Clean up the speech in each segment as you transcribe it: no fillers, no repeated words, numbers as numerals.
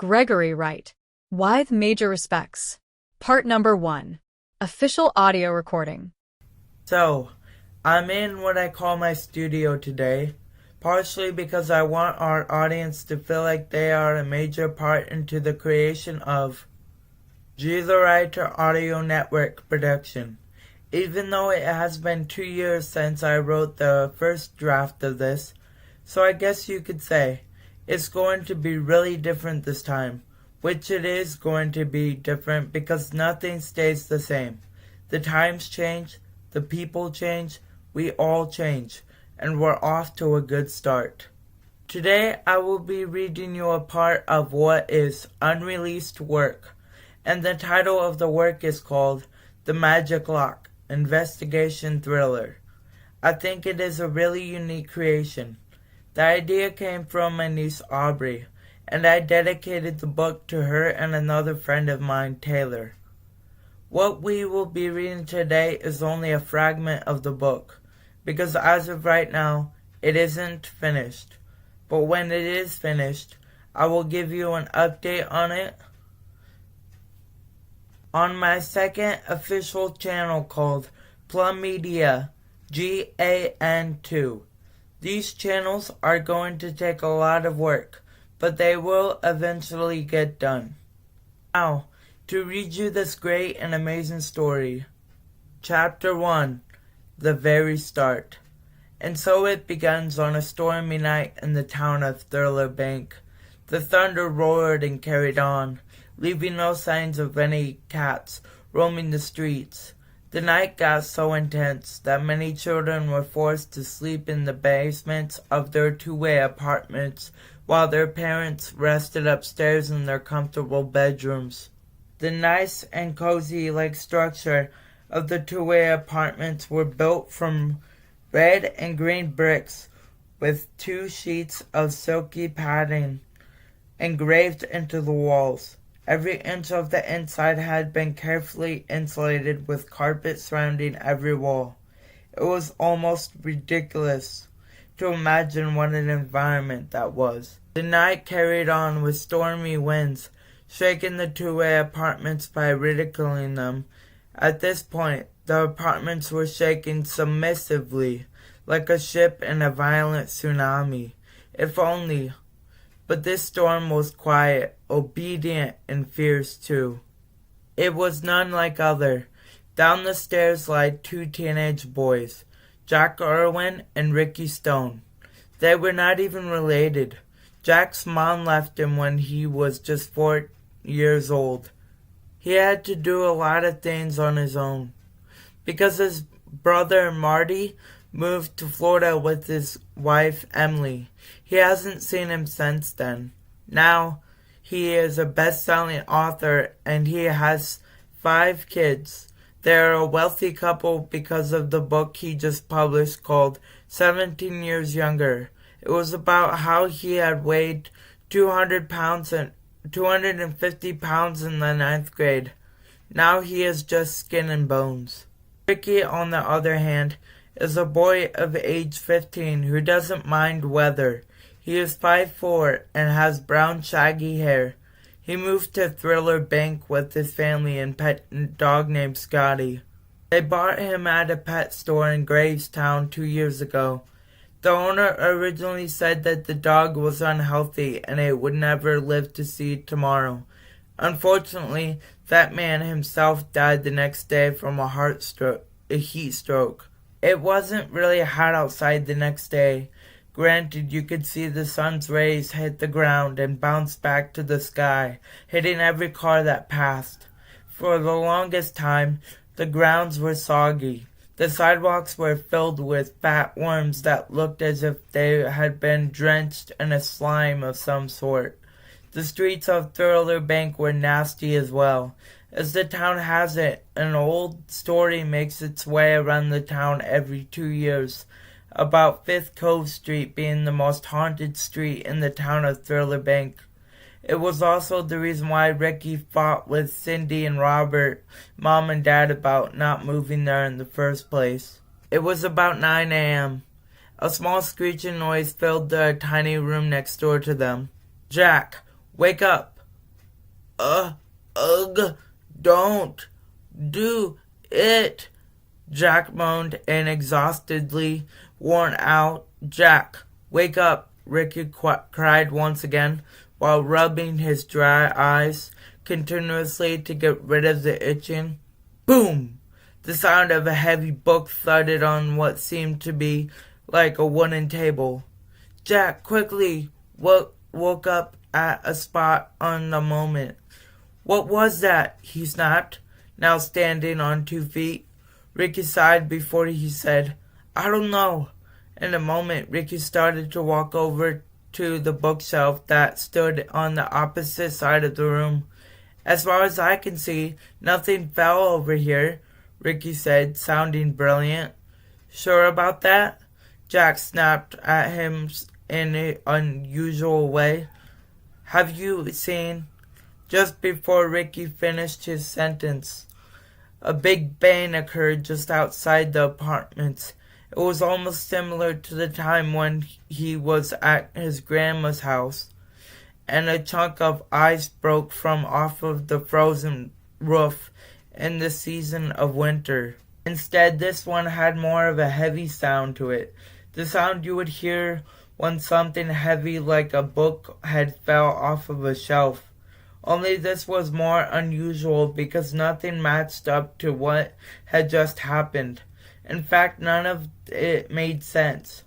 Gregory Wright. With major respects. Part number 1. Official audio recording. So, I'm in what I call my studio today, partially because I want our audience to feel like they are a major part into the creation of the Writer Audio Network production. Even though it has been 2 years since I wrote the first draft of this, so I guess you could say it's going to be really different this time, which it is going to be different because nothing stays the same. The times change, the people change, we all change, and we're off to a good start. Today I will be reading you a part of what is unreleased work, and the title of the work is called The Magic Lock Investigation Thriller. I think it is a really unique creation. The idea came from my niece Aubrey, and I dedicated the book to her and another friend of mine, Taylor. What we will be reading today is only a fragment of the book, because as of right now, it isn't finished. But when it is finished, I will give you an update on it on my second official channel called Plum Media, GAN2. These channels are going to take a lot of work, but they will eventually get done. Now, to read you this great and amazing story. Chapter 1, The Very Start. And so it begins on a stormy night in the town of Thriller Bank. The thunder roared and carried on, leaving no signs of any cats roaming the streets. The night got so intense that many children were forced to sleep in the basements of their two-way apartments while their parents rested upstairs in their comfortable bedrooms. The nice and cozy-like structure of the two-way apartments were built from red and green bricks with 2 sheets of silky padding engraved into the walls. Every inch of the inside had been carefully insulated with carpet surrounding every wall. It was almost ridiculous to imagine what an environment that was. The night carried on with stormy winds, shaking the two-way apartments by ridiculing them. At this point, the apartments were shaking submissively, like a ship in a violent tsunami. If only. But this storm was quiet, obedient, and fierce too. It was none like other. Down the stairs slid 2 teenage boys, Jack Irwin and Ricky Stone. They were not even related. Jack's mom left him when he was just 4 years old. He had to do a lot of things on his own, because his brother Marty moved to Florida with his wife Emily. He hasn't seen him since then. Now, he is a best-selling author and he has 5 kids. They are a wealthy couple because of the book he just published called 17 Years Younger. It was about how he had weighed 200 pounds and 250 pounds in the 9th grade. Now he is just skin and bones. Ricky, on the other hand, is a boy of age 15 who doesn't mind weather. He is 5'4" and has brown shaggy hair. He moved to Thriller Bank with his family and pet dog named Scotty. They bought him at a pet store in Gravestown 2 years ago. The owner originally said that the dog was unhealthy and it would never live to see tomorrow. Unfortunately, that man himself died the next day from a heat stroke. It wasn't really hot outside the next day. Granted, you could see the sun's rays hit the ground and bounce back to the sky, hitting every car that passed. For the longest time, the grounds were soggy. The sidewalks were filled with fat worms that looked as if they had been drenched in a slime of some sort. The streets of Thriller Bank were nasty as well. As the town has it, an old story makes its way around the town every 2 years, about 5th Cove Street being the most haunted street in the town of Thriller Bank. It was also the reason why Ricky fought with Cindy and Robert, Mom and Dad, about not moving there in the first place. It was about 9 a.m. A small screeching noise filled the tiny room next door to them. "Jack, wake up!" Ugh, don't do it, Jack moaned and exhaustedly worn out. Jack, wake up, Ricky cried once again, while rubbing his dry eyes continuously to get rid of the itching. Boom! The sound of a heavy book thudded on what seemed to be like a wooden table. Jack quickly woke up at a spot on the moment. What was that? He snapped, now standing on 2 feet. Ricky sighed before he said, I don't know. In a moment, Ricky started to walk over to the bookshelf that stood on the opposite side of the room. As far as I can see, nothing fell over here, Ricky said, sounding brilliant. Sure about that? Jack snapped at him in an unusual way. Have you seen? Just before Ricky finished his sentence, a big bang occurred just outside the apartments. It was almost similar to the time when he was at his grandma's house, and a chunk of ice broke from off of the frozen roof in the season of winter. Instead, this one had more of a heavy sound to it, the sound you would hear when something heavy like a book had fell off of a shelf. Only this was more unusual because nothing matched up to what had just happened. In fact, none of it made sense.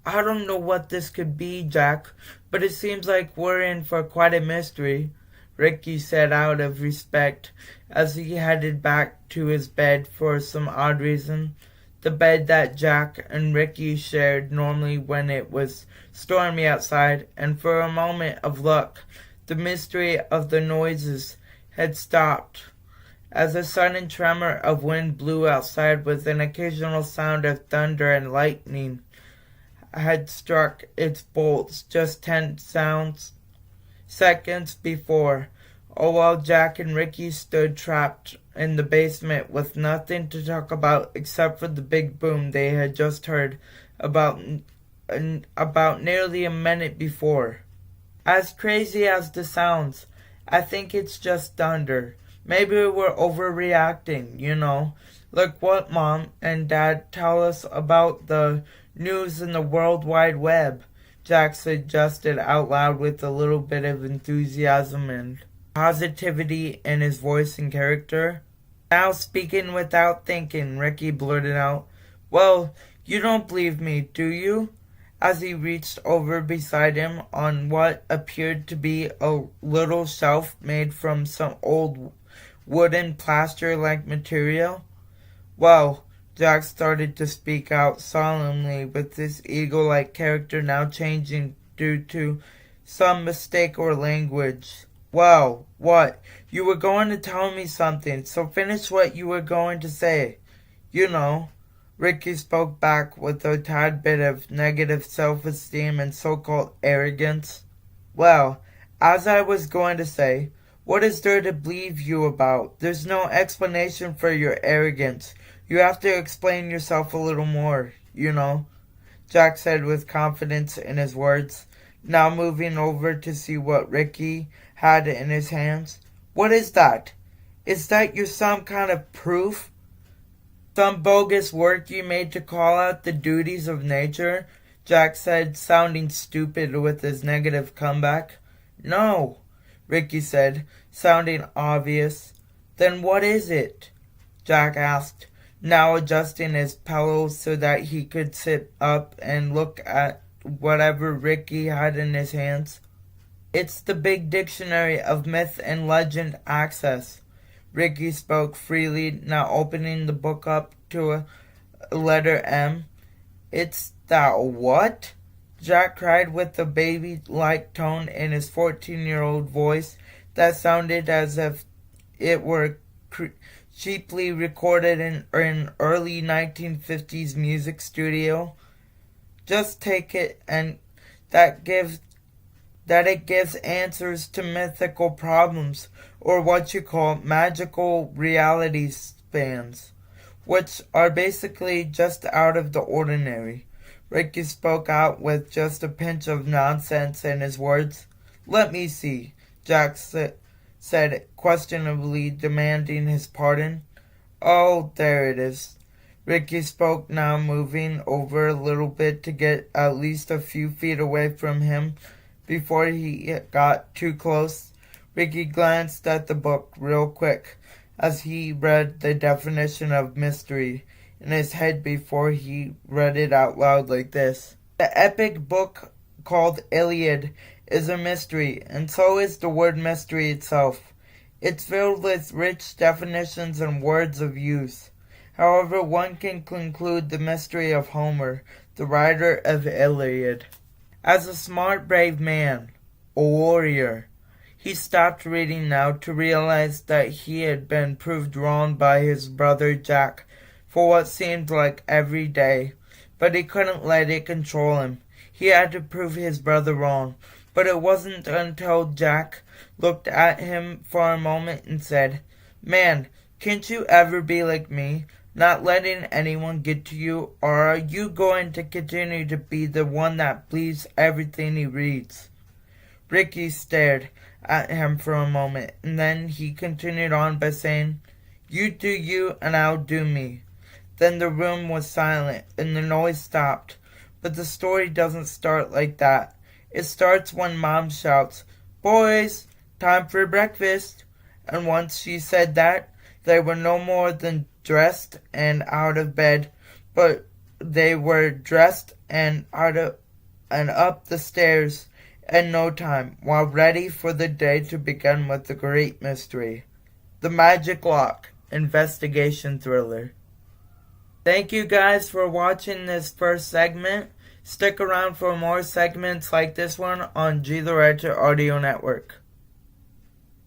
I don't know what this could be, Jack, but it seems like we're in for quite a mystery, Ricky said out of respect as he headed back to his bed for some odd reason. The bed that Jack and Ricky shared normally when it was stormy outside, and for a moment of luck, the mystery of the noises had stopped, as a sudden tremor of wind blew outside with an occasional sound of thunder and lightning had struck its bolts just 10 seconds before, all while Jack and Ricky stood trapped in the basement with nothing to talk about except for the big boom they had just heard about nearly a minute before. As crazy as this sounds, I think it's just thunder. Maybe we're overreacting, you know. Like what Mom and Dad tell us about the news in the World Wide Web, Jack suggested out loud with a little bit of enthusiasm and positivity in his voice and character. Now speaking without thinking, Ricky blurted out, Well, you don't believe me, do you? As he reached over beside him on what appeared to be a little shelf made from some old wooden plaster-like material. Well, Jack started to speak out solemnly, with his eagle-like character now changing due to some mistake or language. Well, what? You were going to tell me something, so finish what you were going to say. You know. Ricky spoke back with a tad bit of negative self-esteem and so-called arrogance. Well, as I was going to say, what is there to believe you about? There's no explanation for your arrogance. You have to explain yourself a little more, you know, Jack said with confidence in his words, now moving over to see what Ricky had in his hands. What is that? Is that your some kind of proof? Some bogus work you made to call out the duties of nature? Jack said, sounding stupid with his negative comeback. No, Ricky said, sounding obvious. Then what is it? Jack asked, now adjusting his pillow so that he could sit up and look at whatever Ricky had in his hands. It's the big dictionary of myth and legend access. Ricky spoke freely, now opening the book up to a letter M. It's that what? Jack cried with a baby-like tone in his 14-year-old voice that sounded as if it were cheaply recorded in an early 1950s music studio. Just take it and that it gives answers to mythical problems, or what you call magical reality spans, which are basically just out of the ordinary. Ricky spoke out with just a pinch of nonsense in his words. Let me see, Jack said, questionably demanding his pardon. "Oh, there it is." Ricky spoke, now moving over a little bit to get at least a few feet away from him before he got too close. Ricky glanced at the book real quick as he read the definition of mystery in his head before he read it out loud like this. "The epic book called Iliad is a mystery, and so is the word mystery itself. It's filled with rich definitions and words of use. However, one can conclude the mystery of Homer, the writer of Iliad, as a smart, brave man, a warrior." He stopped reading now to realize that he had been proved wrong by his brother Jack for what seemed like every day, but he couldn't let it control him. He had to prove his brother wrong. But it wasn't until Jack looked at him for a moment and said, "Man, can't you ever be like me, not letting anyone get to you, or are you going to continue to be the one that believes everything he reads?" Ricky stared at him for a moment, and then he continued on by saying, "You do you, and I'll do me." Then the room was silent, and the noise stopped. But the story doesn't start like that. It starts when Mom shouts, "Boys, time for breakfast." And once she said that, they were no more than dressed and out of bed, but they were dressed and up the stairs in no time, while ready for the day to begin with the great mystery, the Magic Lock investigation thriller. Thank you guys for watching this first segment. Stick around for more segments like this one on G the Writer Audio Network.